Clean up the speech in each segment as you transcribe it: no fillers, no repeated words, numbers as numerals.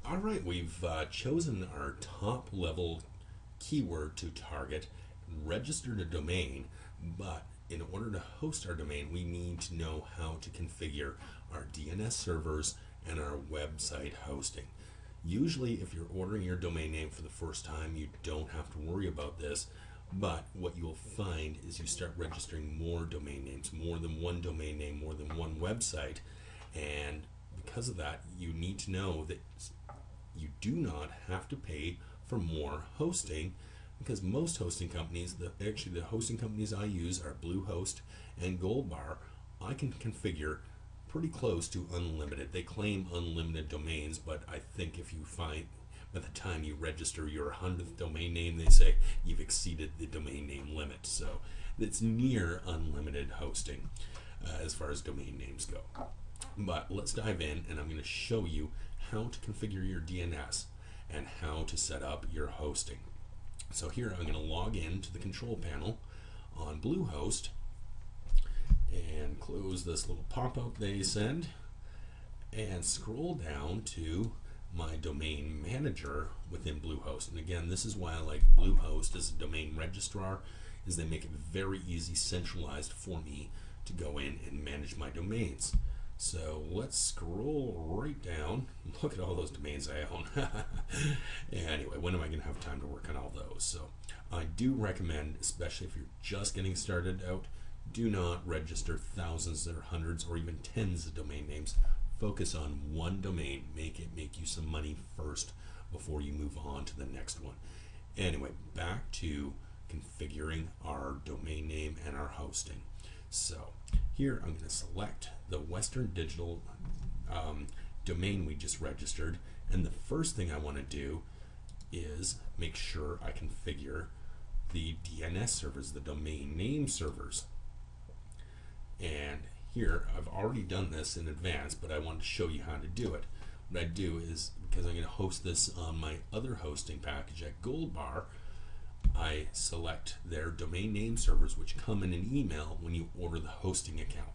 All right, we've chosen our top level keyword to target, registered a domain, but in order to host our domain, we need to know how to configure our DNS servers and our website hosting. Usually, if you're ordering your domain name for the first time, you don't have to worry about this, but what you'll find is you start registering more domain names, more than one domain name, more than one website, and because of that, you need to know that you do not have to pay for more hosting, because most hosting companies, actually the hosting companies I use are Bluehost and Goldbar. I can configure pretty close to unlimited. They claim unlimited domains, but I think if you find by the time you register your 100th domain name, they say you've exceeded the domain name limit. So it's near unlimited hosting as far as domain names go. But let's dive in, and I'm going to show you how to configure your DNS and how to set up your hosting. So here I'm going to log in to the control panel on Bluehost and close this little pop-up they send and scroll down to my domain manager within Bluehost. And again, this is why I like Bluehost as a domain registrar, is they make it very easy, centralized for me to go in and manage my domains. So let's scroll right down. Look at all those domains I own. Anyway, when am I going to have time to work on all those? So I do recommend, especially if you're just getting started out, do not register thousands or hundreds or even tens of domain names. Focus on one domain. Make you some money first before you move on to the next one. Anyway, back to configuring our domain name and our hosting. So here I'm going to select the Western Digital domain we just registered, and the first thing I want to do is make sure I configure the DNS servers, the domain name servers. And here I've already done this in advance, but I want to show you how to do it. What I do is, because I'm going to host this on my other hosting package at Goldbar, I select their domain name servers, which come in an email when you order the hosting account.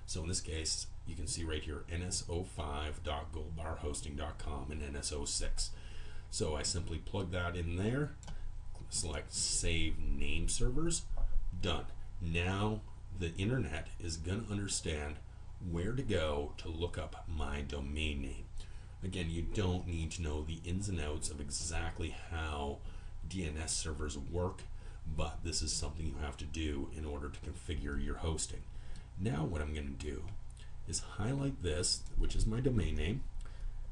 So in this case, you can see right here, ns05.goldbarhosting.com and ns06. So I simply plug that in there, select Save Name Servers, done. Now the internet is going to understand where to go to look up my domain name. Again, you don't need to know the ins and outs of exactly how DNS servers work, but this is something you have to do in order to configure your hosting. Now what I'm going to do is highlight this, which is my domain name,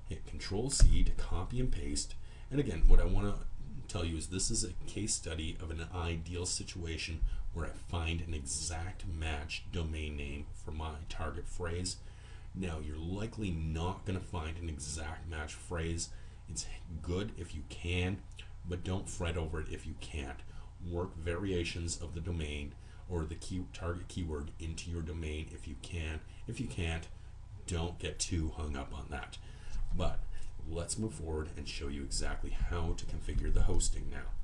hit Control-C to copy and paste, and again, what I want to tell you is this is a case study of an ideal situation where I find an exact match domain name for my target phrase. Now, you're likely not going to find an exact match phrase. It's good if you can, but don't fret over it if you can't. Work variations of the domain or the target keyword into your domain if you can. If you can't, don't get too hung up on that. But let's move forward and show you exactly how to configure the hosting now.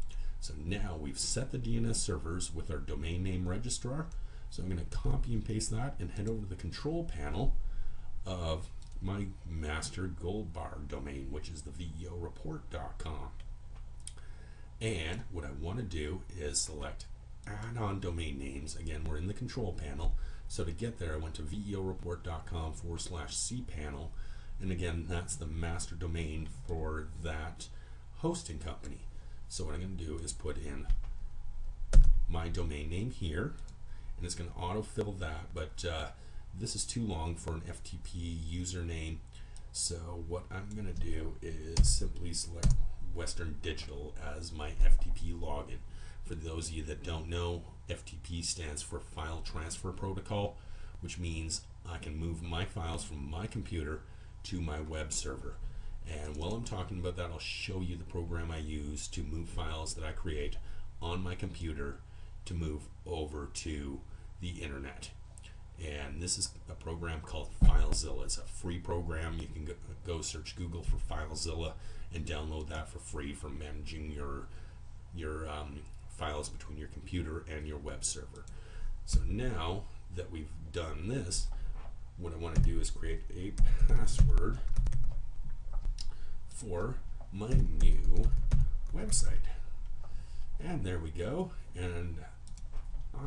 So now we've set the DNS servers with our domain name registrar. So I'm going to copy and paste that and head over to the control panel of my master Goldbar domain, which is the VEOreport.com. And what I want to do is select add-on domain names. Again, we're in the control panel. So to get there, I went to VEOreport.com/cpanel. And again, that's the master domain for that hosting company. So what I'm going to do is put in my domain name here, and it's going to autofill that, but this is too long for an FTP username. So what I'm going to do is simply select Western Digital as my FTP login. For those of you that don't know, FTP stands for File Transfer Protocol, which means I can move my files from my computer to my web server. And while I'm talking about that, I'll show you the program I use to move files that I create on my computer to move over to the internet. And this is a program called FileZilla. It's a free program. You can go search Google for FileZilla and download that for free for managing your files between your computer and your web server. So now that we've done this, what I want to do is create a password for my new website. And there we go. And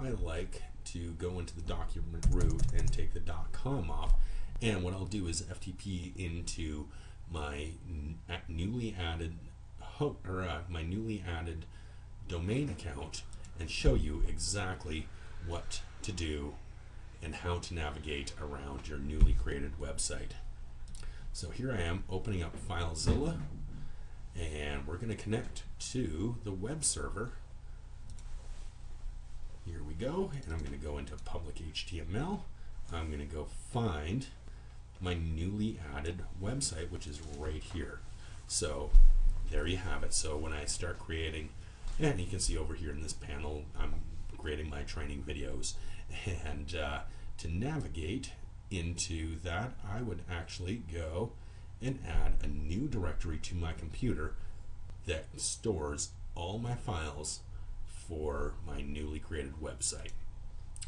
I like to go into the document root and take the .com off. And what I'll do is FTP into my newly added domain account and show you exactly what to do and how to navigate around your newly created website. So here I am opening up FileZilla, and we're going to connect to the web server. Here we go, and I'm going to go into public HTML. I'm going to go find my newly added website, which is right here. So there you have it. So when I start creating, and you can see over here in this panel, I'm creating my training videos. And to navigate into that, I would actually go and add a new directory to my computer that stores all my files for my newly created website.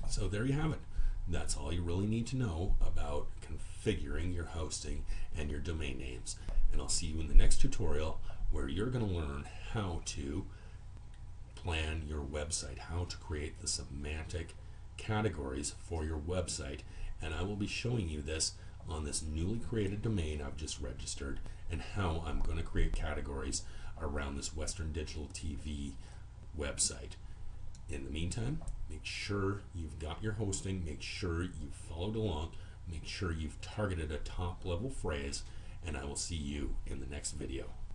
So there you have it. That's all you really need to know about configuring your hosting and your domain names. And I'll see you in the next tutorial where you're going to learn how to plan your website, how to create the semantic categories for your website. And I will be showing you this on this newly created domain I've just registered, and how I'm going to create categories around this Western Digital TV website. In the meantime, make sure you've got your hosting, make sure you've followed along, make sure you've targeted a top level phrase, and I will see you in the next video.